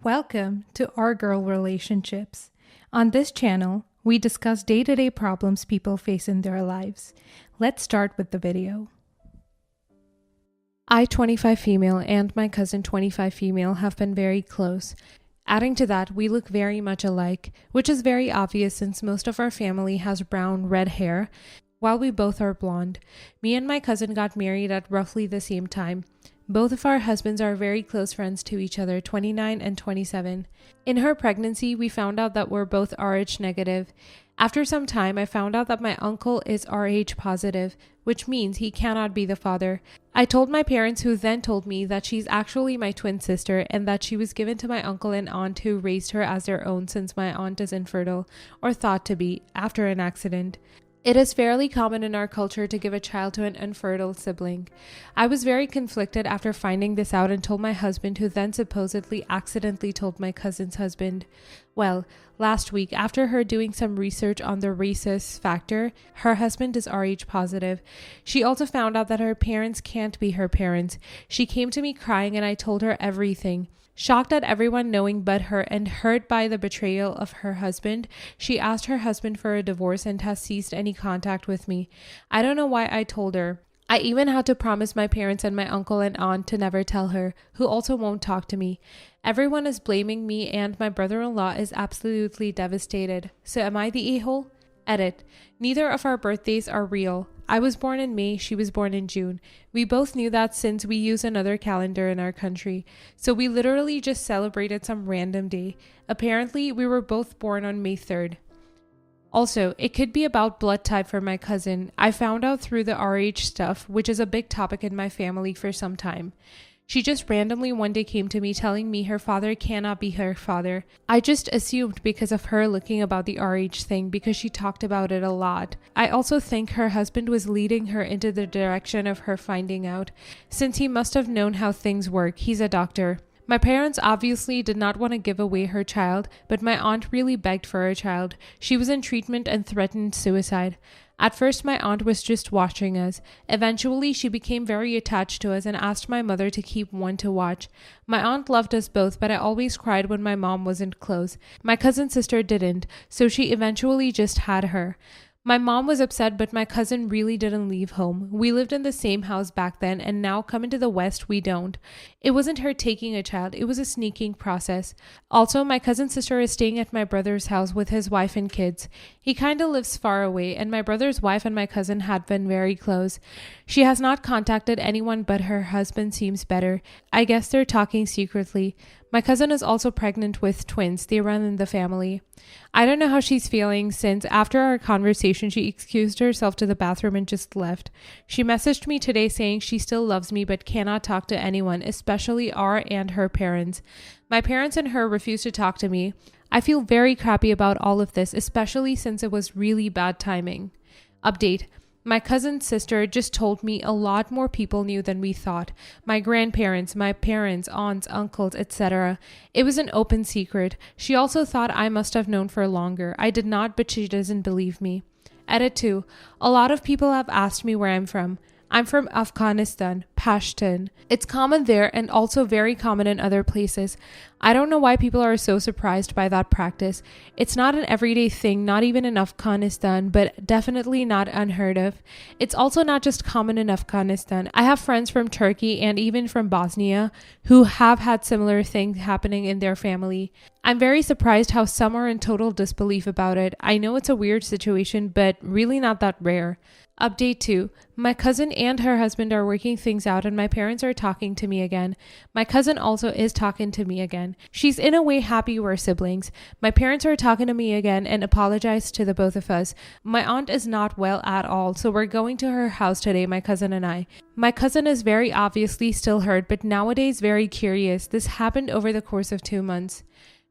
Welcome to Our Girl Relationships. On this channel, we discuss day-to-day problems people face in their lives. Let's start with the video. I, 25 female, and my cousin, 25 female, have been very close. Adding to that, we look very much alike, which is very obvious since most of our family has brown, red hair, while we both are blonde. Me and my cousin got married at roughly the same time. Both of our husbands are very close friends to each other, 29 and 27. In her pregnancy, we found out that we're both Rh negative. After some time, I found out that my uncle is Rh positive, which means he cannot be the father. I told my parents, who then told me that she's actually my twin sister and that she was given to my uncle and aunt who raised her as their own since my aunt is infertile, or thought to be, after an accident. It is fairly common in our culture to give a child to an infertile sibling. I was very conflicted after finding this out and told my husband, who then supposedly accidentally told my cousin's husband. Well, last week, after her doing some research on the rhesus factor, her husband is Rh positive. She also found out that her parents can't be her parents. She came to me crying and I told her everything. Shocked at everyone knowing but her and hurt by the betrayal of her husband, she asked her husband for a divorce and has ceased any contact with me. I don't know why I told her. I even had to promise my parents and my uncle and aunt to never tell her, who also won't talk to me. Everyone is blaming me and my brother-in-law is absolutely devastated. So am I the a-hole? Edit. Neither of our birthdays are real. I was born in May, she was born in June. We both knew that since we use another calendar in our country. So we literally just celebrated some random day. Apparently, we were both born on May 3rd. Also, it could be about blood type for my cousin. I found out through the Rh stuff, which is a big topic in my family for some time. She just randomly one day came to me telling me her father cannot be her father. I just assumed because of her looking about the Rh thing because she talked about it a lot. I also think her husband was leading her into the direction of her finding out, since he must have known how things work. He's a doctor. My parents obviously did not want to give away her child, but my aunt really begged for her child. She was in treatment and threatened suicide. At first, my aunt was just watching us. Eventually, she became very attached to us and asked my mother to keep one to watch. My aunt loved us both, but I always cried when my mom wasn't close. My cousin's sister didn't, so she eventually just had her. My mom was upset, but my cousin really didn't leave home. We lived in the same house back then, and now coming to the West, we don't. It wasn't her taking a child, it was a sneaking process. Also, my cousin's sister is staying at my brother's house with his wife and kids. He kinda lives far away, and my brother's wife and my cousin had been very close. She has not contacted anyone, but her husband seems better. I guess they're talking secretly. My cousin is also pregnant with twins. They run in the family. I don't know how she's feeling since after our conversation, she excused herself to the bathroom and just left. She messaged me today saying she still loves me but cannot talk to anyone, especially our and her parents. My parents and her refuse to talk to me. I feel very crappy about all of this, especially since it was really bad timing. Update. My cousin's sister just told me a lot more people knew than we thought. My grandparents, my parents, aunts, uncles, etc. It was an open secret. She also thought I must have known for longer. I did not, but she doesn't believe me. Edit 2. A lot of people have asked me where I'm from. I'm from Afghanistan, Pashtun. It's common there and also very common in other places. I don't know why people are so surprised by that practice. It's not an everyday thing, not even in Afghanistan, but definitely not unheard of. It's also not just common in Afghanistan. I have friends from Turkey and even from Bosnia who have had similar things happening in their family. I'm very surprised how some are in total disbelief about it. I know it's a weird situation, but really not that rare. Update 2. My cousin and her husband are working things out and my parents are talking to me again. My cousin also is talking to me again. She's in a way happy we're siblings. My parents are talking to me again and apologized to the both of us. My aunt is not well at all, so we're going to her house today, my cousin and I. My cousin is very obviously still hurt, but nowadays very curious. This happened over the course of 2 months.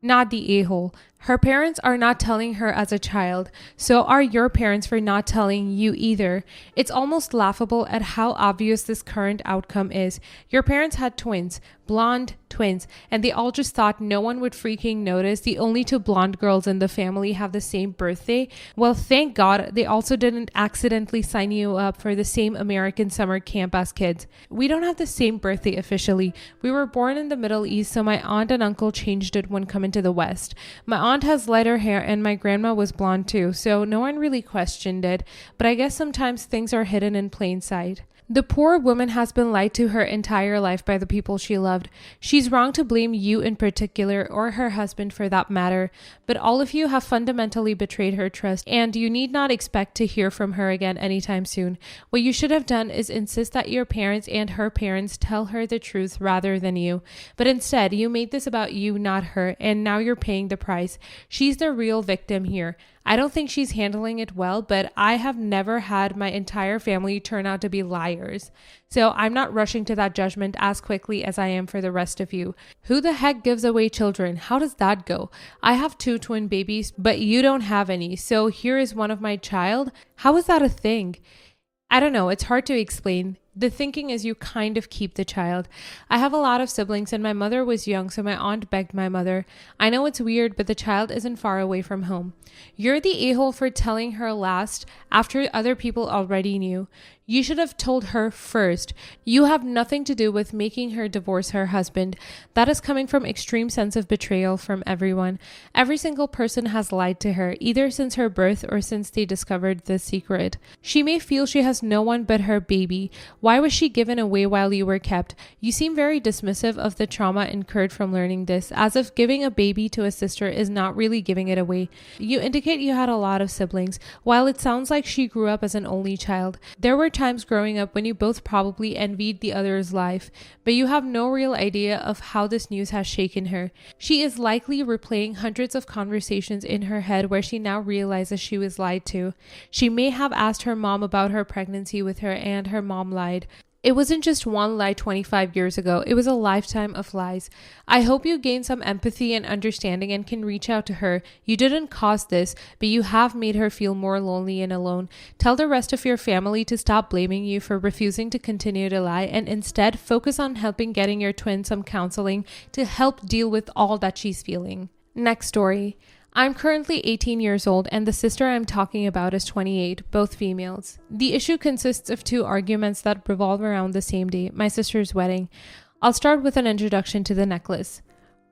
Not the a-hole. Her parents are not telling her as a child, so are your parents for not telling you either. It's almost laughable at how obvious this current outcome is. Your parents had twins, blonde twins, and they all just thought no one would freaking notice the only two blonde girls in the family have the same birthday. Well, thank God they also didn't accidentally sign you up for the same American summer camp as kids. We don't have the same birthday officially. We were born in the Middle East, so my aunt and uncle changed it when coming to the West. My aunt has lighter hair and my grandma was blonde too, so no one really questioned it, but I guess sometimes things are hidden in plain sight. The poor woman has been lied to her entire life by the people she loved. She's wrong to blame you in particular, or her husband for that matter, but all of you have fundamentally betrayed her trust, and you need not expect to hear from her again anytime soon. What you should have done is insist that your parents and her parents tell her the truth rather than you. But instead, you made this about you, not her, and now you're paying the price. She's the real victim here. I don't think she's handling it well, but I have never had my entire family turn out to be liars. So I'm not rushing to that judgment as quickly as I am for the rest of you. Who the heck gives away children? How does that go? I have 2 twin babies, but you don't have any. So here is one of my child. How is that a thing? I don't know. It's hard to explain. The thinking is you kind of keep the child. I have a lot of siblings and my mother was young, so my aunt begged my mother. I know it's weird, but the child isn't far away from home. You're the a-hole for telling her last after other people already knew. You should have told her first. You have nothing to do with making her divorce her husband. That is coming from extreme sense of betrayal from everyone. Every single person has lied to her, either since her birth or since they discovered the secret. She may feel she has no one but her baby. Why was she given away while you were kept? You seem very dismissive of the trauma incurred from learning this, as if giving a baby to a sister is not really giving it away. You indicate you had a lot of siblings. While it sounds like she grew up as an only child, there were times growing up when you both probably envied the other's life, but you have no real idea of how this news has shaken her. She is likely replaying hundreds of conversations in her head where she now realizes she was lied to. She may have asked her mom about her pregnancy with her, and her mom lied. It wasn't just one lie 25 years ago, it was a lifetime of lies. I hope you gain some empathy and understanding and can reach out to her. You didn't cause this, but you have made her feel more lonely and alone. Tell the rest of your family to stop blaming you for refusing to continue to lie and instead focus on helping getting your twin some counseling to help deal with all that she's feeling. Next story. I'm currently 18 years old and the sister I'm talking about is 28, both females. The issue consists of 2 arguments that revolve around the same day, my sister's wedding. I'll start with an introduction to the necklace.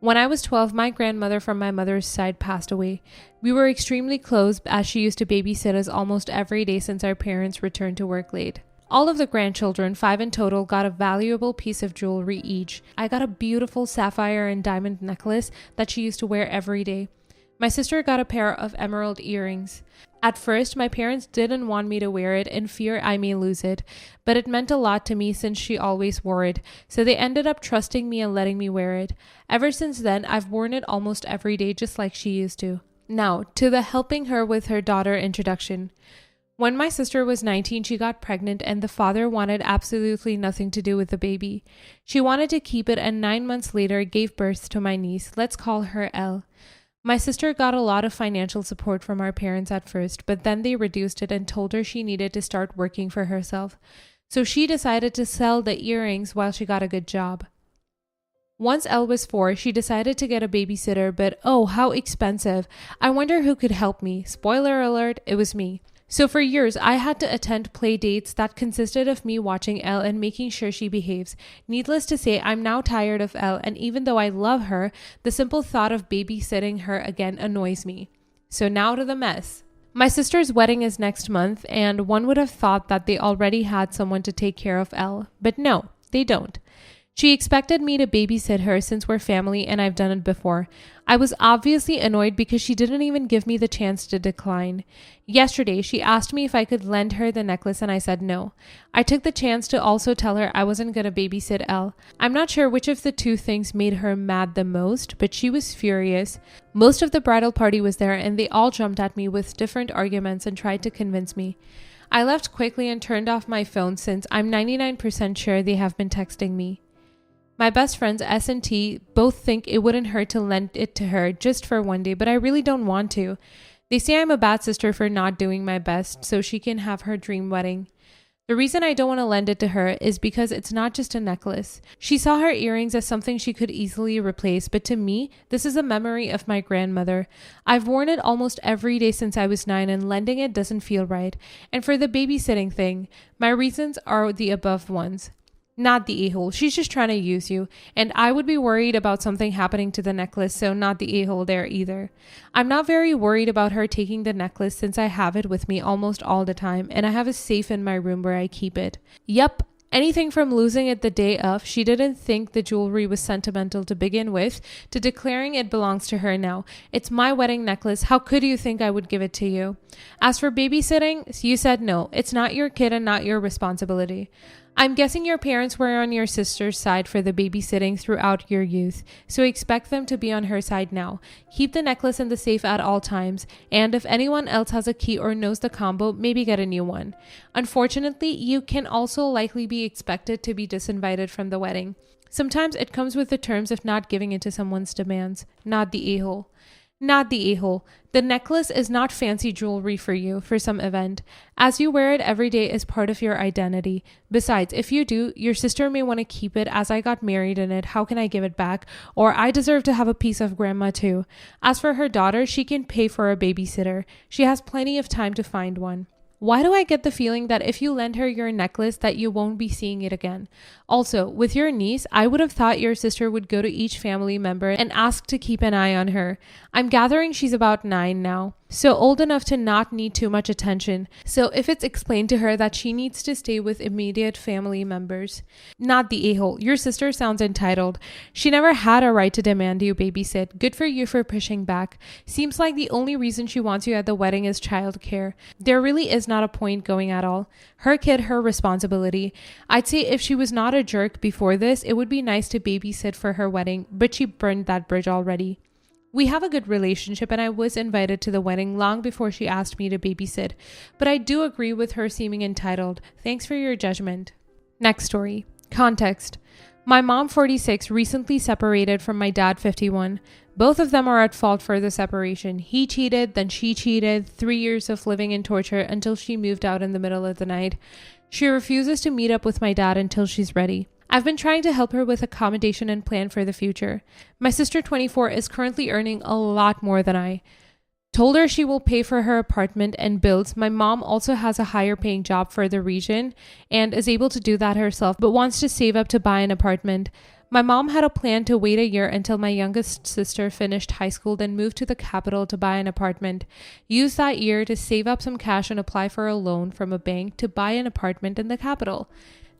When I was 12, my grandmother from my mother's side passed away. We were extremely close as she used to babysit us almost every day since our parents returned to work late. All of the grandchildren, 5 in total, got a valuable piece of jewelry each. I got a beautiful sapphire and diamond necklace that she used to wear every day. My sister got a pair of emerald earrings. At first, my parents didn't want me to wear it in fear I may lose it, but it meant a lot to me since she always wore it, so they ended up trusting me and letting me wear it. Ever since then, I've worn it almost every day just like she used to. Now, to the helping her with her daughter introduction. When my sister was 19, she got pregnant and the father wanted absolutely nothing to do with the baby. She wanted to keep it and 9 months later gave birth to my niece. Let's call her Elle. My sister got a lot of financial support from our parents at first, but then they reduced it and told her she needed to start working for herself. So she decided to sell the earrings while she got a good job. Once Elle was 4, she decided to get a babysitter, but oh, how expensive. I wonder who could help me. Spoiler alert, it was me. So for years, I had to attend play dates that consisted of me watching Elle and making sure she behaves. Needless to say, I'm now tired of Elle, and even though I love her, the simple thought of babysitting her again annoys me. So now to the mess. My sister's wedding is next month, and one would have thought that they already had someone to take care of Elle, but no, they don't. She expected me to babysit her since we're family and I've done it before. I was obviously annoyed because she didn't even give me the chance to decline. Yesterday, she asked me if I could lend her the necklace and I said no. I took the chance to also tell her I wasn't going to babysit Elle. I'm not sure which of the 2 things made her mad the most, but she was furious. Most of the bridal party was there and they all jumped at me with different arguments and tried to convince me. I left quickly and turned off my phone since I'm 99% sure they have been texting me. My best friends S and T both think it wouldn't hurt to lend it to her just for one day, but I really don't want to. They say I'm a bad sister for not doing my best so she can have her dream wedding. The reason I don't want to lend it to her is because it's not just a necklace. She saw her earrings as something she could easily replace, but to me, this is a memory of my grandmother. I've worn it almost every day since I was 9 and lending it doesn't feel right. And for the babysitting thing, my reasons are the above ones. Not the a-hole. She's just trying to use you. And I would be worried about something happening to the necklace, so not the a-hole there either. I'm not very worried about her taking the necklace since I have it with me almost all the time, and I have a safe in my room where I keep it. Yup. Anything from losing it the day of, she didn't think the jewelry was sentimental to begin with, to declaring it belongs to her now. It's my wedding necklace. How could you think I would give it to you? As for babysitting, you said no. It's not your kid and not your responsibility. I'm guessing your parents were on your sister's side for the babysitting throughout your youth, so expect them to be on her side now. Keep the necklace in the safe at all times, and if anyone else has a key or knows the combo, maybe get a new one. Unfortunately, you can also likely be expected to be disinvited from the wedding. Sometimes it comes with the terms of not giving in to someone's demands, not the a-hole. Not the a-hole. The necklace is not fancy jewelry for you for some event, as you wear it every day as part of your identity. Besides, if you do, your sister may want to keep it as I got married in it. How can I give it back? Or I deserve to have a piece of grandma too. As for her daughter, she can pay for a babysitter. She has plenty of time to find one. Why do I get the feeling that if you lend her your necklace that you won't be seeing it again? Also, with your niece, I would have thought your sister would go to each family member and ask to keep an eye on her. I'm gathering she's about 9 now, so old enough to not need too much attention. So if it's explained to her that she needs to stay with immediate family members. Not the a-hole. Your sister sounds entitled. She never had a right to demand you babysit. Good for you for pushing back. Seems like the only reason she wants you at the wedding is childcare. There really is not a point going at all. Her kid, her responsibility. I'd say if she was not a jerk before this, it would be nice to babysit for her wedding, but she burned that bridge already. We have a good relationship and I was invited to the wedding long before she asked me to babysit, but I do agree with her seeming entitled. Thanks for your judgment. Next story. Context. My mom, 46, recently separated from my dad, 51. Both of them are at fault for the separation. He cheated, then she cheated, 3 years of living in torture until she moved out in the middle of the night. She refuses to meet up with my dad until she's ready. I've been trying to help her with accommodation and plan for the future. My sister, 24, is currently earning a lot more than I. Told her she will pay for her apartment and bills. My mom also has a higher paying job for the region and is able to do that herself, but wants to save up to buy an apartment. My mom had a plan to wait a year until my youngest sister finished high school, then move to the capital to buy an apartment. Use that year to save up some cash and apply for a loan from a bank to buy an apartment in the capital.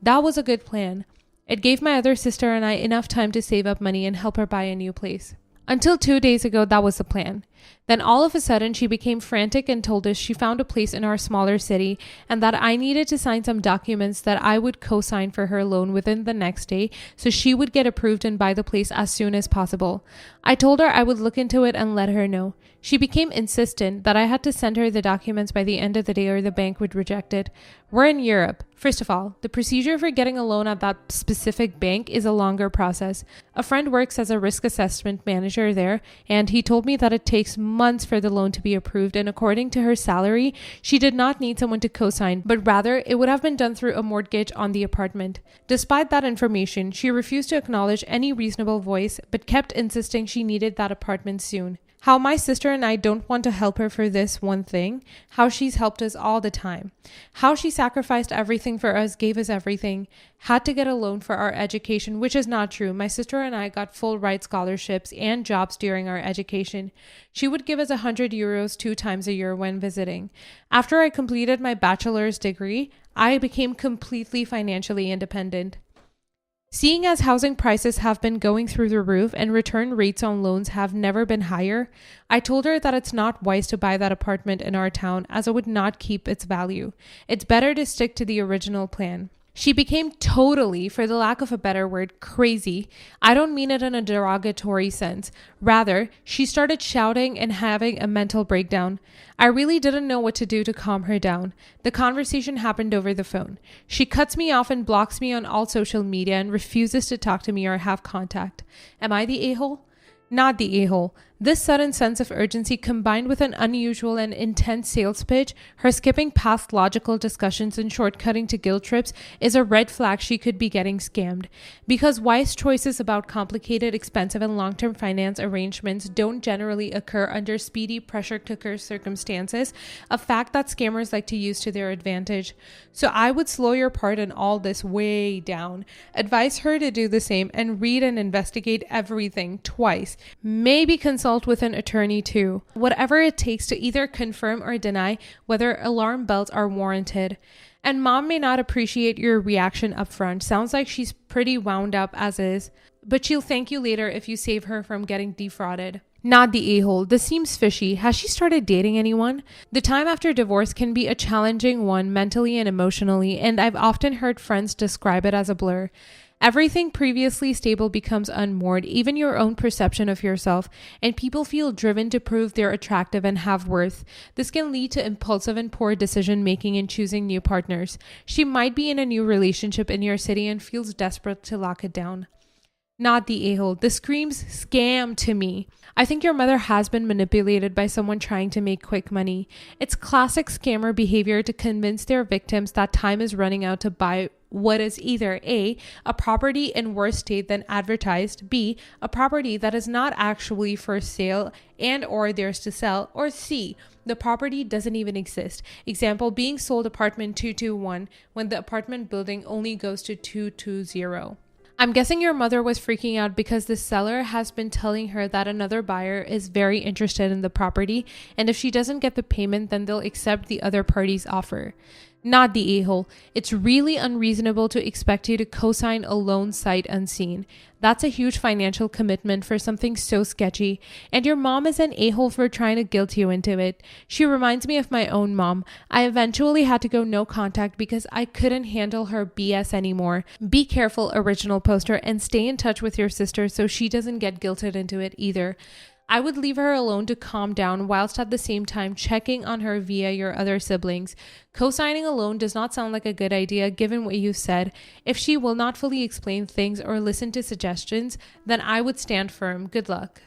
That was a good plan. It gave my other sister and I enough time to save up money and help her buy a new place. Until 2 days ago, that was the plan. Then all of a sudden, she became frantic and told us she found a place in our smaller city and that I needed to sign some documents that I would co-sign for her loan within the next day so she would get approved and buy the place as soon as possible. I told her I would look into it and let her know. She became insistent that I had to send her the documents by the end of the day or the bank would reject it. We're in Europe. First of all, the procedure for getting a loan at that specific bank is a longer process. A friend works as a risk assessment manager there, and he told me that it takes months for the loan to be approved, and according to her salary, she did not need someone to co-sign, but rather it would have been done through a mortgage on the apartment. Despite that information, she refused to acknowledge any reasonable voice, but kept insisting she needed that apartment soon. How my sister and I don't want to help her for this one thing. How she's helped us all the time. How she sacrificed everything for us, gave us everything. Had to get a loan for our education, which is not true. My sister and I got full ride scholarships and jobs during our education. She would give us 100 euros 2 times a year when visiting. After I completed my bachelor's degree, I became completely financially independent. Seeing as housing prices have been going through the roof and return rates on loans have never been higher, I told her that it's not wise to buy that apartment in our town as it would not keep its value. It's better to stick to the original plan. She became totally, for the lack of a better word, crazy. I don't mean it in a derogatory sense. Rather, she started shouting and having a mental breakdown. I really didn't know what to do to calm her down. The conversation happened over the phone. She cuts me off and blocks me on all social media and refuses to talk to me or have contact. Am I the a-hole? Not the a-hole. This sudden sense of urgency combined with an unusual and intense sales pitch, her skipping past logical discussions and shortcutting to guilt trips is a red flag she could be getting scammed. Because wise choices about complicated, expensive, and long-term finance arrangements don't generally occur under speedy pressure cooker circumstances, a fact that scammers like to use to their advantage. So I would slow your part in all this way down. Advise her to do the same and read and investigate everything twice. Maybe consult with an attorney too. Whatever it takes to either confirm or deny whether alarm bells are warranted. And mom may not appreciate your reaction up front. Sounds like she's pretty wound up as is. But she'll thank you later if you save her from getting defrauded. Not the a-hole. This seems fishy. Has she started dating anyone? The time after divorce can be a challenging one mentally and emotionally, and I've often heard friends describe it as a blur. Everything previously stable becomes unmoored, even your own perception of yourself, and people feel driven to prove they're attractive and have worth. This can lead to impulsive and poor decision making in choosing new partners. She might be in a new relationship in your city and feels desperate to lock it down. Not the a-hole. This screams scam to me. I think your mother has been manipulated by someone trying to make quick money. It's classic scammer behavior to convince their victims that time is running out to buy what is either A, a property in worse state than advertised, B, a property that is not actually for sale and or theirs to sell, or C, the property doesn't even exist. Example, being sold apartment 221 when the apartment building only goes to 220. I'm guessing your mother was freaking out because the seller has been telling her that another buyer is very interested in the property, and if she doesn't get the payment, then they'll accept the other party's offer. Not the a-hole. It's really unreasonable to expect you to co-sign a loan sight unseen. That's a huge financial commitment for something so sketchy, and your mom is an a-hole for trying to guilt you into it. She reminds me of my own mom. I eventually had to go no contact because I couldn't handle her BS anymore. Be careful, original poster, and stay in touch with your sister so she doesn't get guilted into it either. I would leave her alone to calm down whilst at the same time checking on her via your other siblings. Co-signing a loan does not sound like a good idea given what you said. If she will not fully explain things or listen to suggestions, then I would stand firm. Good luck.